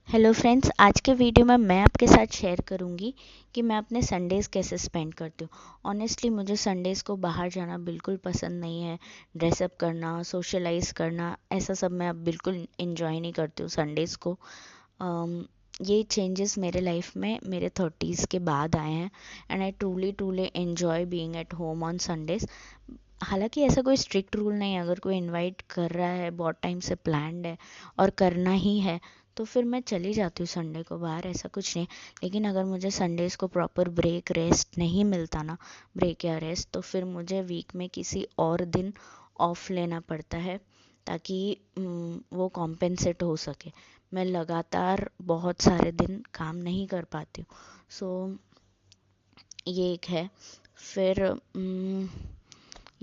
Hello friends, आज के video में मैं आपके साथ शेयर करूंगी कि मैं अपने संडेज़ कैसे स्पेंड करती हूँ। ऑनेस्टली मुझे संडेज़ को बाहर जाना बिल्कुल पसंद नहीं है। ड्रेसअप करना, सोशलाइज करना, ऐसा सब मैं अब बिल्कुल इन्जॉय नहीं करती हूँ संडेज़ को। ये चेंजेस मेरे लाइफ में मेरे 30s के बाद आए हैं and I truly truly enjoy being at home on Sundays. हालांकि ऐसा कोई स्ट्रिक्ट रूल नहीं है, अगर कोई इनवाइट कर रहा है, बहुत टाइम से प्लान्ड है और करना ही है तो फिर मैं चली जाती हूँ संडे को बाहर, ऐसा कुछ नहीं। लेकिन अगर मुझे संडेज को प्रॉपर ब्रेक रेस्ट नहीं मिलता ना, ब्रेक या रेस्ट, तो फिर मुझे वीक में किसी और दिन ऑफ लेना पड़ता है ताकि वो कॉम्पेंसेट हो सके। मैं लगातार बहुत सारे दिन काम नहीं कर पाती हूँ। सो ये एक है। फिर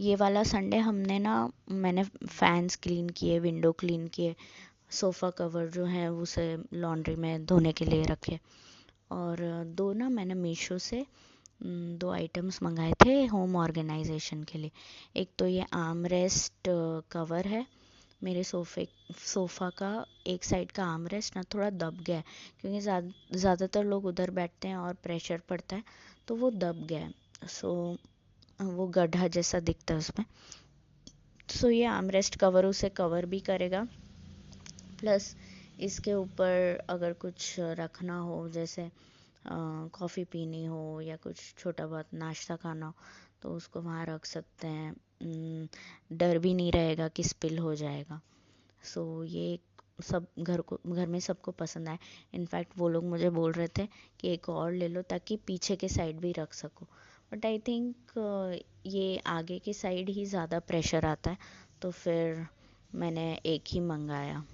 ये वाला संडे हमने ना, मैंने फैंस क्लीन किए, विंडो क्लीन किए, सोफ़ा कवर जो है उसे लॉन्ड्री में धोने के लिए रखे। और दो ना मैंने मीशो से दो आइटम्स मंगाए थे होम ऑर्गेनाइजेशन के लिए। एक तो ये आर्म रेस्ट कवर है। मेरे सोफ़ा का एक साइड का आर्म रेस्ट ना थोड़ा दब गया है, क्योंकि ज़्यादातर लोग उधर बैठते हैं और प्रेशर पड़ता है, तो वो दब गया है। सो वो गड्ढा जैसा दिखता है उसमें। सो ये आर्म रेस्ट कवर उसे कवर भी करेगा, प्लस इसके ऊपर अगर कुछ रखना हो, जैसे कॉफ़ी पीनी हो या कुछ छोटा बहुत नाश्ता खाना हो, तो उसको वहाँ रख सकते हैं। डर भी नहीं रहेगा कि स्पिल हो जाएगा। सो ये सब घर में सबको पसंद आए। इनफैक्ट वो लोग मुझे बोल रहे थे कि एक और ले लो ताकि पीछे के साइड भी रख सको, बट आई थिंक ये आगे की साइड ही ज़्यादा प्रेशर आता है, तो फिर मैंने एक ही मंगाया।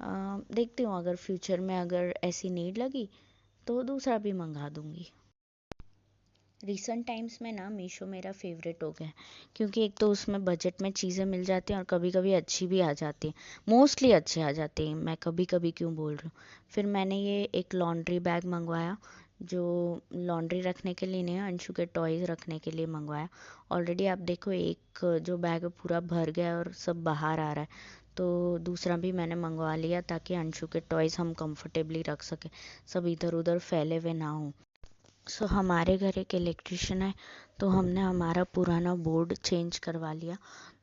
देखती हूँ, अगर फ्यूचर में अगर ऐसी नीड लगी तो दूसरा भी मंगा दूँगी। रिसेंट टाइम्स में ना मीशो मेरा फेवरेट हो गया है, क्योंकि एक तो उसमें बजट में चीज़ें मिल जाती हैं और कभी कभी अच्छी भी आ जाती हैं। मोस्टली अच्छी आ जाती हैं, मैं कभी कभी क्यों बोल रही हूँ। फिर मैंने ये एक लॉन्ड्री बैग मंगवाया, जो लॉन्ड्री रखने के लिए नहीं है, अंशु के टॉयज़ रखने के लिए मंगवाया। ऑलरेडी आप देखो, एक जो बैग है पूरा भर गया है और सब बाहर आ रहा है, तो दूसरा भी मैंने मंगवा लिया ताकि अंशु के टॉयज़ हम कंफर्टेबली रख सकें, सब इधर उधर फैले हुए ना हों। सो हमारे घर एक इलेक्ट्रिशियन है, तो हमने हमारा पुराना बोर्ड चेंज करवा लिया।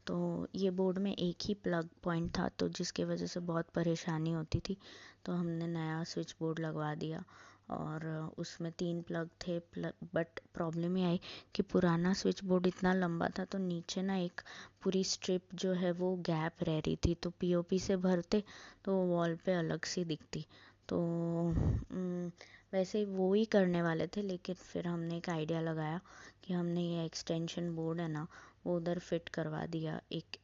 तो ये बोर्ड में एक ही प्लग पॉइंट था, तो जिसकी वजह से बहुत परेशानी होती थी, तो हमने नया स्विच बोर्ड लगवा दिया। और उसमें 3 प्लग थे, बट प्रॉब्लम ये आई कि पुराना स्विच बोर्ड इतना लंबा था, तो नीचे ना एक पूरी स्ट्रिप जो है वो गैप रह रही थी, तो पीओपी से भरते तो वॉल पे अलग सी दिखती। तो वैसे ही वो ही करने वाले थे, लेकिन फिर हमने एक आइडिया लगाया कि हमने ये एक्सटेंशन बोर्ड है ना, वो उधर फिट करवा दिया। एक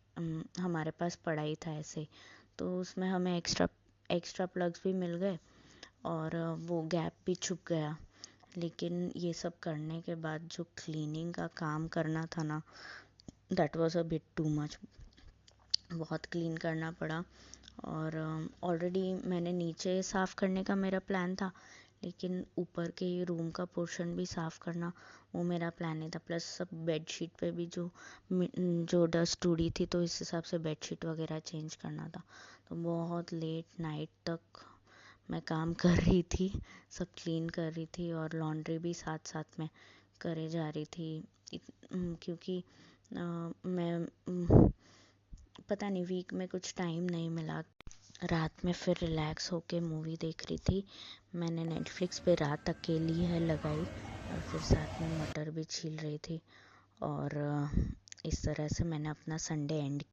हमारे पास पड़ा ही था ऐसे, तो उसमें हमें एक्स्ट्रा एक्स्ट्रा प्लग्स भी मिल गए और वो गैप भी छुप गया। लेकिन ये सब करने के बाद जो क्लीनिंग का काम करना था ना, that was a bit too much. बहुत क्लीन करना पड़ा। और ऑलरेडी मैंने नीचे साफ़ करने का मेरा प्लान था, लेकिन ऊपर के रूम का पोर्शन भी साफ़ करना वो मेरा प्लान नहीं था। प्लस सब बेडशीट पे भी जो डस्ट उड़ी थी, तो इस हिसाब से बेडशीट वगैरह चेंज करना था। तो बहुत लेट नाइट तक मैं काम कर रही थी, सब क्लीन कर रही थी और लॉन्ड्री भी साथ साथ में करे जा रही थी। क्योंकि मैं पता नहीं, वीक में कुछ टाइम नहीं मिला। रात में फिर रिलैक्स होके मूवी देख रही थी। मैंने नेटफ्लिक्स पे रात अकेली है लगाई और फिर साथ में मटर भी छील रही थी। और इस तरह से मैंने अपना संडे एंड